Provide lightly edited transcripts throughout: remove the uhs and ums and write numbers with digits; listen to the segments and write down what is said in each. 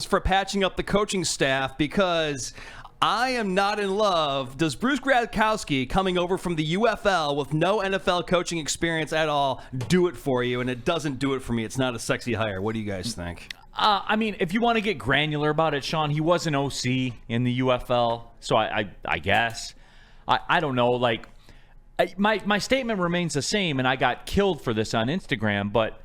for patching up the coaching staff because I am not in love. Does Bruce Gradkowski, coming over from the UFL with no NFL coaching experience at all, do it for you? And it doesn't do it for me. It's not a sexy hire. What do you guys think? I mean, if you want to get granular about it, Sean, he was an OC in the UFL, so I guess. I don't know. Like, my statement remains the same, and I got killed for this on Instagram, but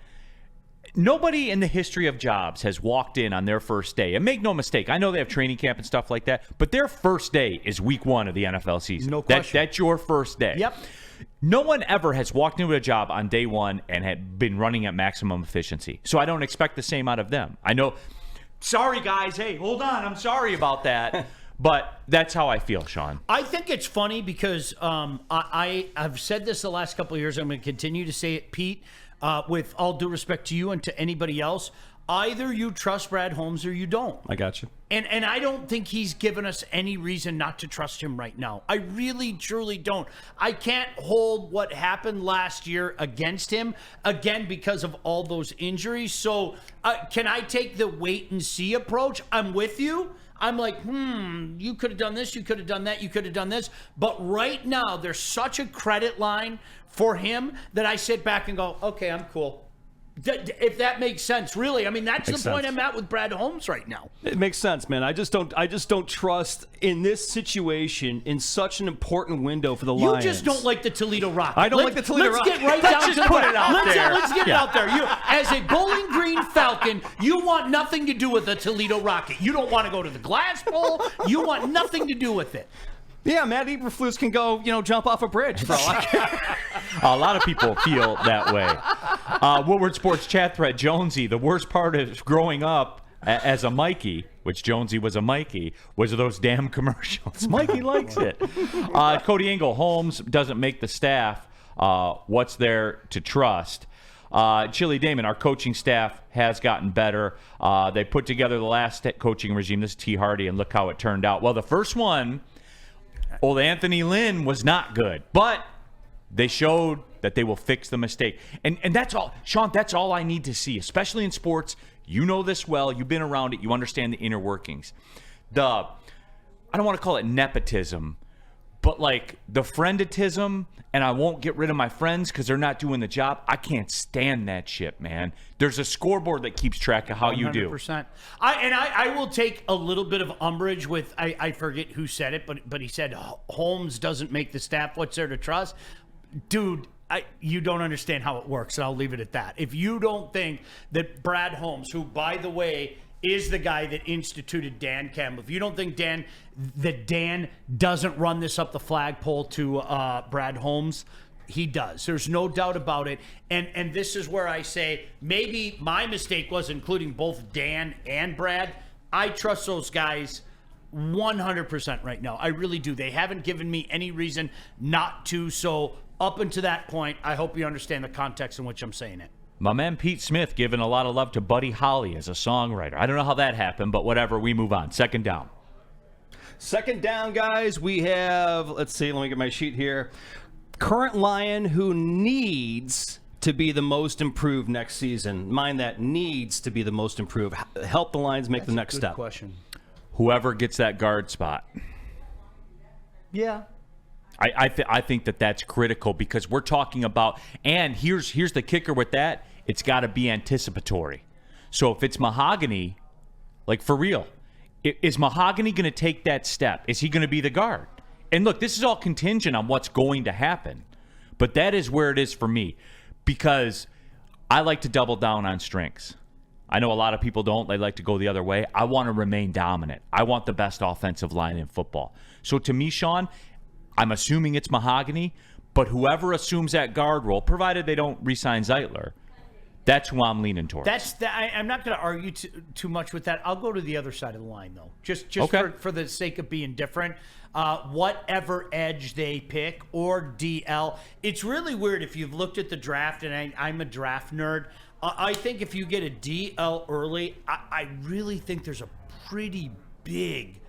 nobody in the history of jobs has walked in on their first day. And make no mistake, I know they have training camp and stuff like that, but their first day is week 1 of the NFL season. No question. That's your first day. Yep. No one ever has walked into a job on day 1 and had been running at maximum efficiency. So I don't expect the same out of them. I know, sorry guys, hey, hold on, I'm sorry about that. But that's how I feel, Sean. I think it's funny because I've said this the last couple of years. I'm going to continue to say it, Pete, with all due respect to you and to anybody else. Either you trust Brad Holmes or you don't. I got you. And I don't think he's given us any reason not to trust him right now. I really, truly don't. I can't hold what happened last year against him, again, because of all those injuries. So can I take the wait and see approach? I'm with you. I'm like, you could have done this, you could have done that, you could have done this. But right now, there's such a credit line for him that I sit back and go, okay, I'm cool. If that makes sense, really. I mean, that's the point I'm at with Brad Holmes right now. It makes sense, man. I just don't trust in this situation in such an important window for the Lions. You just don't like the Toledo Rocket. I don't like the Toledo Rocket. Let's get right down to put it out there. Let's get it out there. You, as a Bowling Green Falcon, you want nothing to do with the Toledo Rocket. You don't want to go to the Glass Bowl. You want nothing to do with it. Yeah, Matt Eberflus can go, jump off a bridge, bro. A lot of people feel that way. Woodward Sports chat thread, Jonesy, the worst part of growing up as a Mikey, which Jonesy was a Mikey, was those damn commercials. Mikey likes it. Cody Engel, Holmes doesn't make the staff. What's there to trust? Chili Damon, our coaching staff has gotten better. They put together the last coaching regime. This is T. Hardy, and look how it turned out. Well, the first one, old Anthony Lynn, was not good, but they showed that they will fix the mistake. And that's all, Sean, that's all I need to see, especially in sports. You know this well. You've been around it. You understand the inner workings. I don't want to call it nepotism, but like the frienditism, and I won't get rid of my friends because they're not doing the job. I can't stand that shit, man. There's a scoreboard that keeps track of how 100%. You do. 100%. I will take a little bit of umbrage with, I forget who said it, but he said Holmes doesn't make the staff. What's there to trust? Dude, you don't understand how it works, and I'll leave it at that. If you don't think that Brad Holmes, who, by the way, is the guy that instituted Dan Campbell, if you don't think Dan doesn't run this up the flagpole to Brad Holmes, he does. There's no doubt about it. And this is where I say maybe my mistake was including both Dan and Brad. I trust those guys 100% right now. I really do. They haven't given me any reason not to. So up until that point, I hope you understand the context in which I'm saying it. My man Pete Smith giving a lot of love to Buddy Holly as a songwriter. I don't know how that happened, but whatever. We move on. Second down. Second down, guys. We have, let's see, let me get my sheet here. Current Lion who needs to be the most improved next season. Mind that, needs to be the most improved. Help the Lions make the next step. Question. Whoever gets that guard spot. Yeah. I think that's critical because we're talking about, and here's the kicker with that, it's got to be anticipatory. So if it's Mahogany, like for real, is Mahogany going to take that step? Is he going to be the guard? And look, this is all contingent on what's going to happen, but that is where it is for me because I like to double down on strengths. I know a lot of people don't. They like to go the other way. I want to remain dominant. I want the best offensive line in football. So to me, Sean, I'm assuming it's Mahogany, but whoever assumes that guard role, provided they don't re-sign Zeitler, that's who I'm leaning towards. I'm not going to argue too much with that. I'll go to the other side of the line, though, just okay. for the sake of being different. Whatever edge they pick or DL, it's really weird if you've looked at the draft, and I'm a draft nerd. I think if you get a DL early, I really think there's a pretty big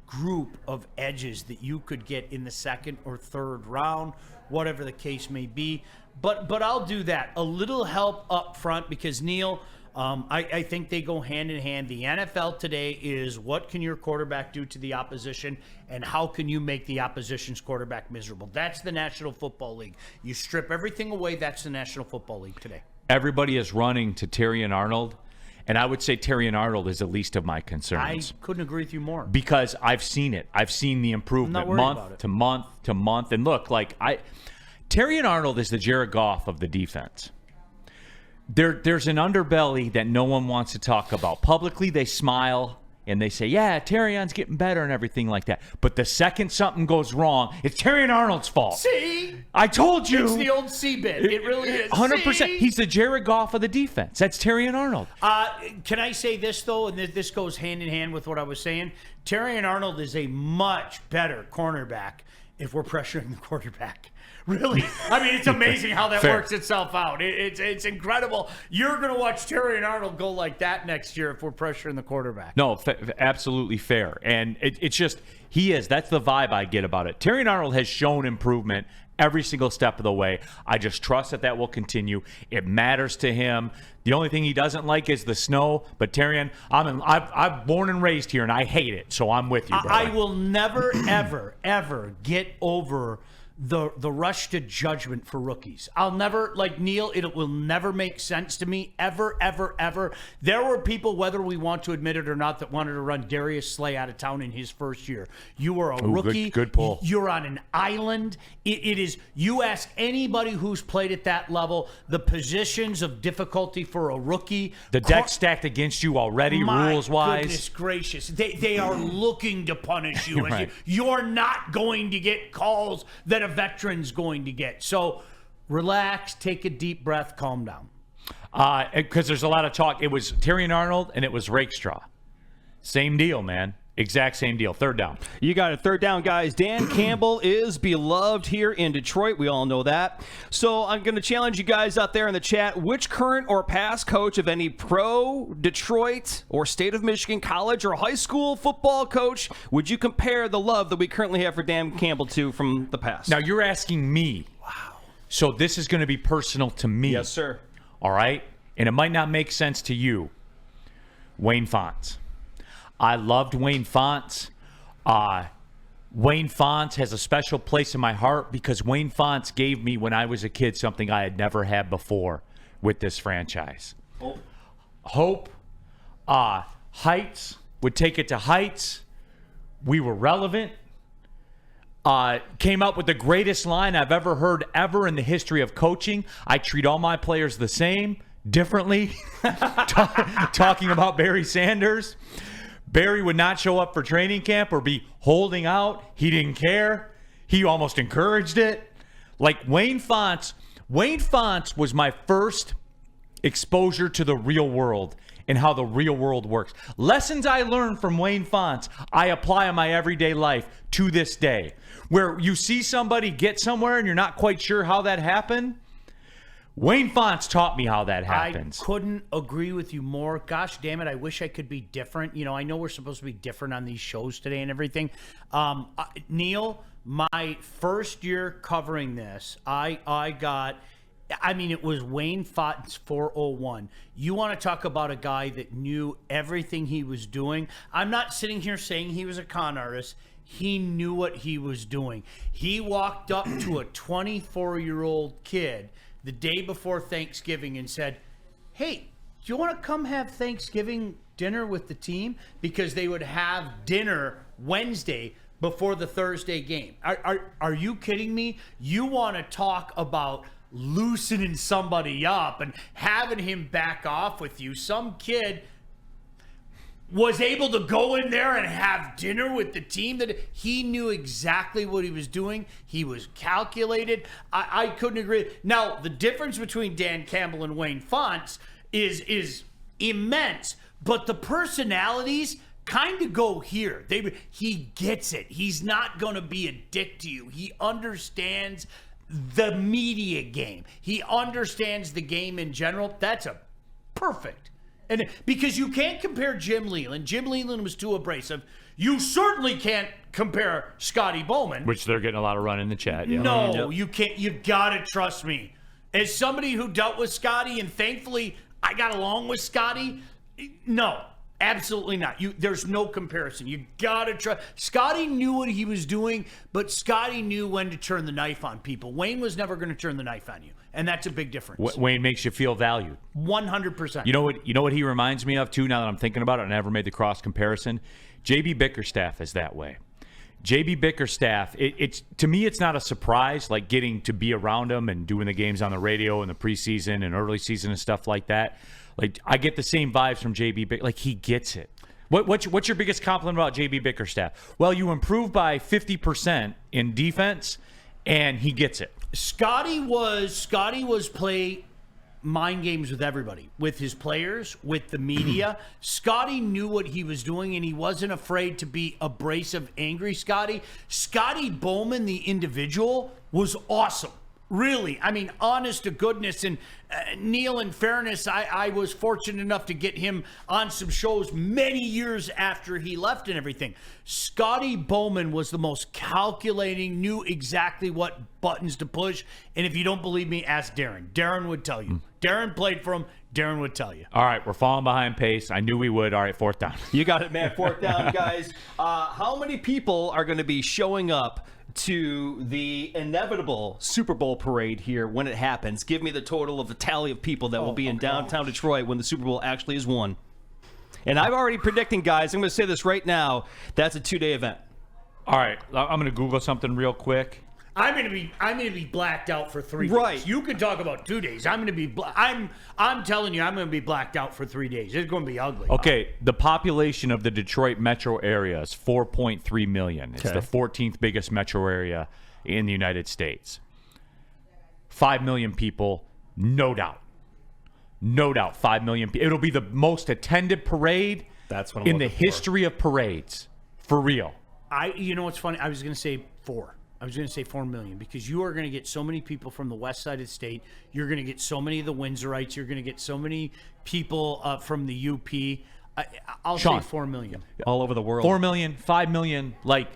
group of edges that you could get in the second or third round, whatever the case may be. But I'll do that. A little help up front because Neal, I think they go hand in hand. The NFL today is what can your quarterback do to the opposition, and how can you make the opposition's quarterback miserable? That's the National Football League. You strip everything away, that's the National Football League today. Everybody is running to Terrion Arnold, and I would say Terrion Arnold is the least of my concerns. I couldn't agree with you more. Because I've seen it. I've seen the improvement month to month to month. And look, Terrion Arnold is the Jared Goff of the defense. There's an underbelly that no one wants to talk about. Publicly, they smile and they say, yeah, Terrion's getting better and everything like that. But the second something goes wrong, it's Terrion Arnold's fault. See? I told you. It's the old C-bit. It really is. 100%. See? He's the Jared Goff of the defense. That's Terrion Arnold. Can I say this, though, and this goes hand in hand with what I was saying? Terrion Arnold is a much better cornerback if we're pressuring the quarterback. Really? I mean, it's amazing how that works itself out. It's incredible. You're going to watch Terrion Arnold go like that next year if we're pressuring the quarterback. No, absolutely fair. And it's just, he is. That's the vibe I get about it. Terrion Arnold has shown improvement every single step of the way. I just trust that will continue. It matters to him. The only thing he doesn't like is the snow. But Terrion, I'm born and raised here, and I hate it. So I'm with you, brother. I will never, ever, ever get over the rush to judgment for rookies. I'll never, like Neal, it will never make sense to me, ever, ever, ever. There were people, whether we want to admit it or not, that wanted to run Darius Slay out of town in his first year. You were a rookie. Good pull. You're on an island. It is, you ask anybody who's played at that level, the positions of difficulty for a rookie. The deck stacked against you already, rules-wise. Goodness gracious. They are looking to punish you. Right. You're not going to get calls that a veteran's going to get. So relax, take a deep breath, calm down. Because there's a lot of talk. It was Terrion Arnold and it was Rakestraw. Same deal, man. Exact same deal. Third down. You got it. Third down, guys. Dan Campbell is beloved here in Detroit. We all know that. So I'm going to challenge you guys out there in the chat. Which current or past coach of any pro, Detroit, or state of Michigan college or high school football coach would you compare the love that we currently have for Dan Campbell to from the past? Now, you're asking me. Wow. So this is going to be personal to me. Yes, sir. All right? And it might not make sense to you. Wayne Fontes. I loved Wayne Fontes. Wayne Fontes has a special place in my heart because Wayne Fontes gave me, when I was a kid, something I had never had before with this franchise. Hope. Heights. Would take it to heights. We were relevant. Came up with the greatest line I've ever heard ever in the history of coaching. I treat all my players the same, differently. Talking about Barry Sanders. Barry would not show up for training camp or be holding out. He didn't care. He almost encouraged it. Like Wayne Fontes was my first exposure to the real world and how the real world works. Lessons I learned from Wayne Fontes, I apply in my everyday life to this day. Where you see somebody get somewhere and you're not quite sure how that happened, Wayne Fontes taught me how that happens. I couldn't agree with you more. Gosh damn it, I wish I could be different. You know, I know we're supposed to be different on these shows today and everything. Neal, my first year covering this, it was Wayne Fontes 401. You want to talk about a guy that knew everything he was doing. I'm not sitting here saying he was a con artist. He knew what he was doing. He walked up to a 24-year-old kid the day before Thanksgiving and said, hey, do you want to come have Thanksgiving dinner with the team? Because they would have dinner Wednesday before the Thursday game. Are you kidding me? You want to talk about loosening somebody up and having him back off with you. Some kid was able to go in there and have dinner with the team, that he knew exactly what he was doing. He was calculated. I couldn't agree. Now, the difference between Dan Campbell and Wayne Fontes is immense, but the personalities kind of go here. He gets it. He's not going to be a dick to you. He understands the media game. He understands the game in general. That's a perfect. And because you can't compare Jim Leland. Jim Leland was too abrasive. You certainly can't compare Scotty Bowman. Which they're getting a lot of run in the chat. Yeah. No, you can't. You got to trust me. As somebody who dealt with Scotty, and thankfully I got along with Scotty. No, absolutely not. There's no comparison. You gotta try. Scotty knew what he was doing, but Scotty knew when to turn the knife on people. Wayne was never going to turn the knife on you, and that's a big difference. Wayne makes you feel valued. 100%. You know what he reminds me of too. Now that I'm thinking about it, I never made the cross comparison. JB Bickerstaff is that way. JB Bickerstaff, it's to me, it's not a surprise, like getting to be around him and doing the games on the radio in the preseason and early season and stuff like that. Like, I get the same vibes from JB. Like, he gets it. What's your biggest compliment about JB Bickerstaff? Well, you improved by 50% in defense, and he gets it. Scotty was play mind games with everybody, with his players, with the media. Scotty knew what he was doing, and he wasn't afraid to be abrasive, angry. Scotty Bowman, the individual, was awesome. Really, I mean, honest to goodness. And Neal, in fairness, I was fortunate enough to get him on some shows many years after he left and everything. Scotty Bowman was the most calculating, knew exactly what buttons to push. And if you don't believe me, ask Darren. Darren would tell you. Darren played for him. Darren would tell you. All right, we're falling behind pace. I knew we would. All right, fourth down. You got it, man. Fourth down, guys. How many people are going to be showing up to the inevitable Super Bowl parade here when it happens? Give me the total of the tally of people that will be in downtown Detroit when the Super Bowl actually is won. And I'm already predicting, guys, I'm going to say this right now, that's a 2-day event. All right, I'm going to Google something real quick. I'm gonna be blacked out for 3 days. Right. You could talk about 2 days. I'm gonna be. I'm telling you, I'm gonna be blacked out for 3 days. It's gonna be ugly. Okay, the population of the Detroit metro area is 4.3 million. It's the 14th biggest metro area in the United States. 5 million people, no doubt. No doubt, 5 million people. It'll be the most attended parade That's what I'm in the looking for. history of parades. For real. You know what's funny? I was gonna say 4. I was going to say 4 million because you are going to get so many people from the west side of the state. You're going to get so many of the Windsorites. You're going to get so many people from the UP. I'll Sean, say 4 million. All over the world. 4 million, 5 million, like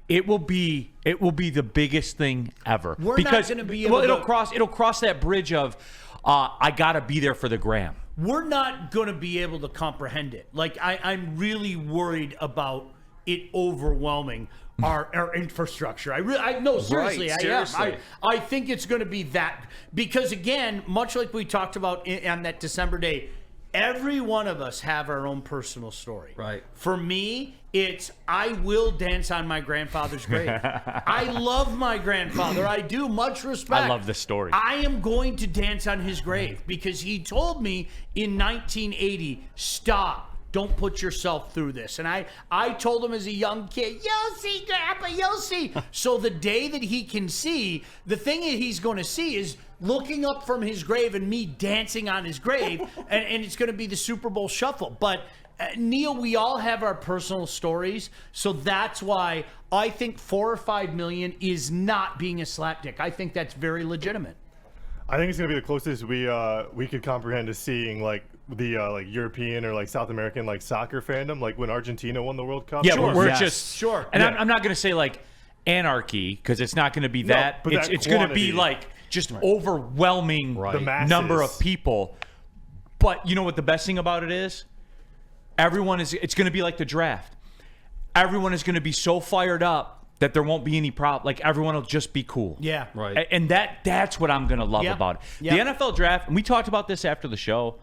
it will be the biggest thing ever. We're not gonna be able it'll to- cross that bridge of I gotta be there for the gram. We're not going to be able to comprehend it. Like, I'm really worried about it overwhelming our infrastructure. No, seriously, Right, I am. seriously. I think it's going to be that. Because, again, much like we talked about on that December day, every one of us have our own personal story. Right. For me, it's I will dance on my grandfather's grave. I love my grandfather. I do. Much respect. I love this story. I am going to dance on his grave because he told me in 1980, stop. Don't put yourself through this. And I told him as a young kid, you'll see, Grandpa, you'll see. So the day that he can see, the thing that he's going to see is looking up from his grave and me dancing on his grave, and it's going to be the Super Bowl shuffle. But, Neal, we all have our personal stories, so that's why I think 4 or 5 million is not being a slapdick. I think that's very legitimate. I think it's gonna be the closest we could comprehend to seeing like the like European or like South American like soccer fandom, like when Argentina won the World Cup. Yeah, Sure. we're Yes. just Sure. And Yeah. I'm not going to say like anarchy because it's not going to be that. but It's that it's going to be quantity. like just overwhelming The masses. number of people. But you know what the best thing about it is? It's going to be like the draft. Everyone is going to be so fired up that there won't be any problem. Like everyone will just be cool. Yeah. Right. And that's what I'm going to love Yep. about it. Yep. The NFL draft, and we talked about this after the show.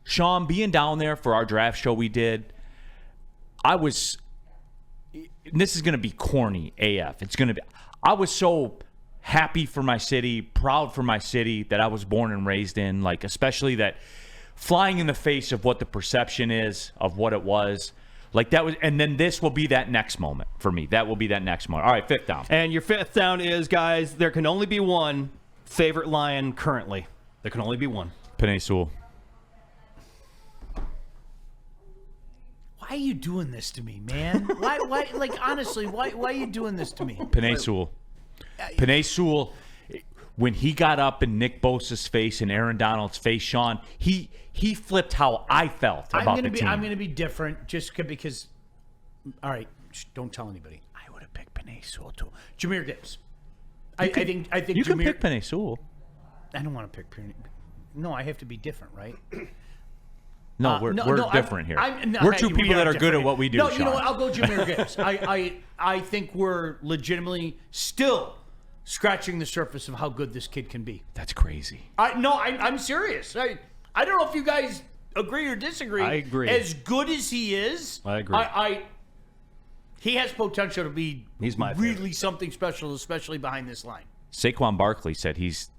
Sean, being down there for our draft show we did, and this is going to be corny AF. I was so happy for my city, proud for my city that I was born and raised in, like especially that flying in the face of what the perception is of what it was. Like that was, and then this will be that next moment for me. That will be that next moment. All right, fifth down. And your fifth down is, guys, there can only be one favorite Lion currently. There can only be one. Penei Sewell. Why are you doing this to me, man? Why like honestly, why are you doing this to me? Penei Sewell. Penei Sewell, when he got up in Nick Bosa's face and Aaron Donald's face, Sean, he flipped how I felt about the team. I'm gonna be different just because. All right, don't tell anybody. I would have picked Penei Sewell too. Jameer Gibbs. I think you Jameer. can pick Penei Sewell. I don't want to pick No, I have to be different, right? No, we're different here. We're two people that are good at what we do. No, Sean. you know what? I'll go Jameer Gibbs. I think we're legitimately still scratching the surface of how good this kid can be. That's crazy. I'm serious. I don't know if you guys agree or disagree. I agree. As good as he is, I agree. He has potential to be He's my really favorite. something special, especially behind this line. Saquon Barkley said he's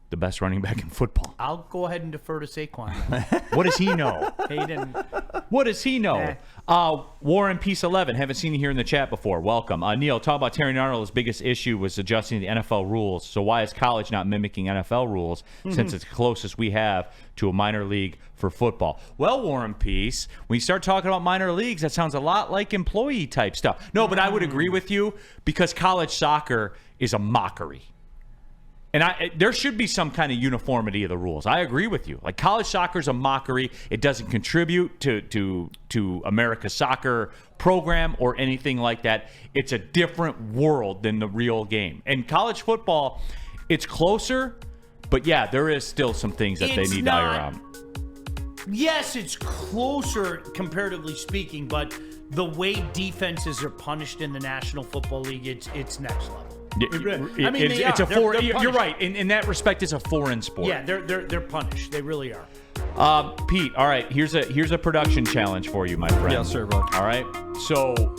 the best running back in football. I'll go ahead and defer to Saquon. What does he know? He didn't. What does he know? Warren Peace 11, haven't seen you here in the chat before. Welcome. Neal, talk about Terrion Arnold. His biggest issue was adjusting the NFL rules. So why is college not mimicking NFL rules since it's the closest we have to a minor league for football? Well, Warren Peace, when you start talking about minor leagues, that sounds a lot like employee type stuff. No, but I would agree with you because college soccer is a mockery. And there should be some kind of uniformity of the rules. I agree with you. Like college soccer is a mockery. It doesn't contribute to America's soccer program or anything like that. It's a different world than the real game. And college football, it's closer, but yeah, there is still some things that they need to iron out. Yes, it's closer comparatively speaking, but the way defenses are punished in the National Football League, it's next level. It's a foreign. You're right. In that respect, it's a foreign sport. Yeah, they're punished. They really are. Pete, all right. Here's a production challenge for you, my friend. Yes, sir, bud. All right. So